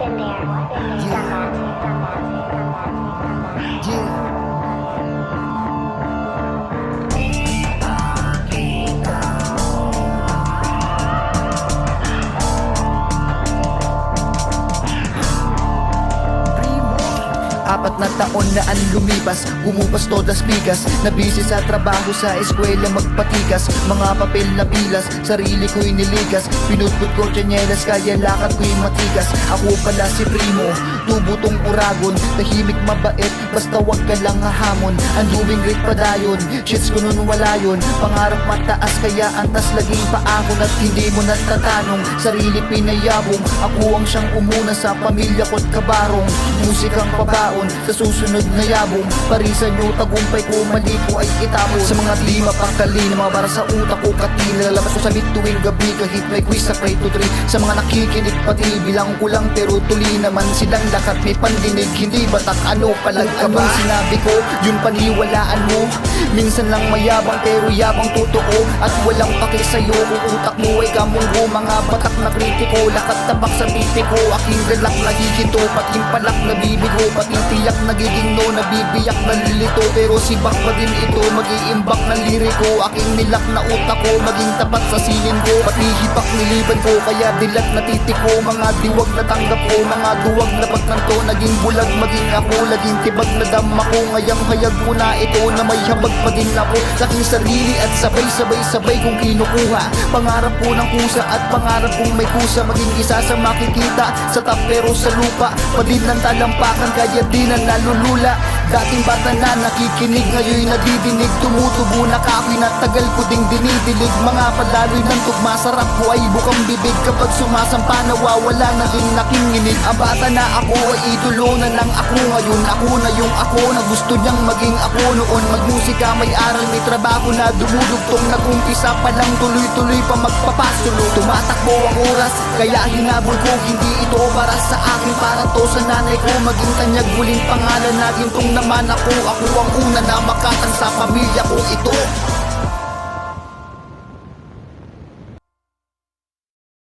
been there, done that, done that, done that, done that. Yeah. Apat na taon na ang lumipas, gumupas todas bigas. Nabisi sa trabaho, sa eskwela magpatikas. Mga papel na pilas, sarili ko'y niligas. Pinutput ko tsanyelas, kaya lakad ko'y matigas. Ako pala si Primo, tubutong uragon. Tahimik mabait, basta wag ka lang hahamon. Ang doing great padayon, shits ko nun wala yun. Pangarap mataas, kaya antas laging paahon. At hindi mo natatanong, sarili pinayabong. Ako ang siyang umuna sa pamilya ko't kabarong. Musikang pabaon, sa susunod na yabong. Parisan nyo, tagumpay ko, mali ko ay itapon. Sa mga lima pangkalina, mga bara sa utak ko katina. Lalabas ko sa tuwing gabi, kahit may quiz sa Pray to 3. Sa mga nakikinig pati, bilang ko lang pero tuli naman silang lakat. May pandinig, hindi batak, ano palag ka ba? Anong sinabi ko, yun paniwalaan mo. Minsan lang mayabang pero yabang totoo. At walang pake sa'yo kung utak mo ay kamunggo. Mga batak na kritiko, lakat tabak sa pipi ko. Aking galak nagigito, pating palak na bibigo. Pating tiyak nagiging no, nabibiyak nalilito. Pero sibak pa din ito, mag-iimbak ng liriko. Aking nilak na utak ko, maging tapat sa silin ko. Pati hipak niliban ko, kaya dilat natitiko. Mga diwag na tanggap ko, mga duwag na pagkanto. Naging bulag, maging ako, laging tibag na dama ko. Ngayang hayag ko na ito, na may habag pa din ako sa aking sarili. At sabay kong kinukuha. Pangarap ko ng kusa at pangarap kong may kusa. Maging isa sa makikita, sa top pero sa lupa. Padin ng talampakan, kaya di na nalulula. Dating bata na nakikinig, ngayon nadidinig. Tumutubo na kahoy na tagal ko ding dinidilig. Mga padaloy ng tugma, sarap ko ay bukang bibig. Kapag sumasampa, nawawala na rin nakinginig. Ang bata na ako ay idolo na lang ako ngayon. Ako na yung ako na gusto niyang maging ako noon. Magmusika, may aral, may trabaho na dumudugtong. Nag-umpisa pa lang, tuloy-tuloy pa magpapasulo. Tumatakbo ang oras, kaya hinabol ko. Hindi ito para sa akin, para to sa nanay ko. Maging kanyag huling pangalan na gintong naman ako. Ako ang una na makatang sa pamilya ko ito.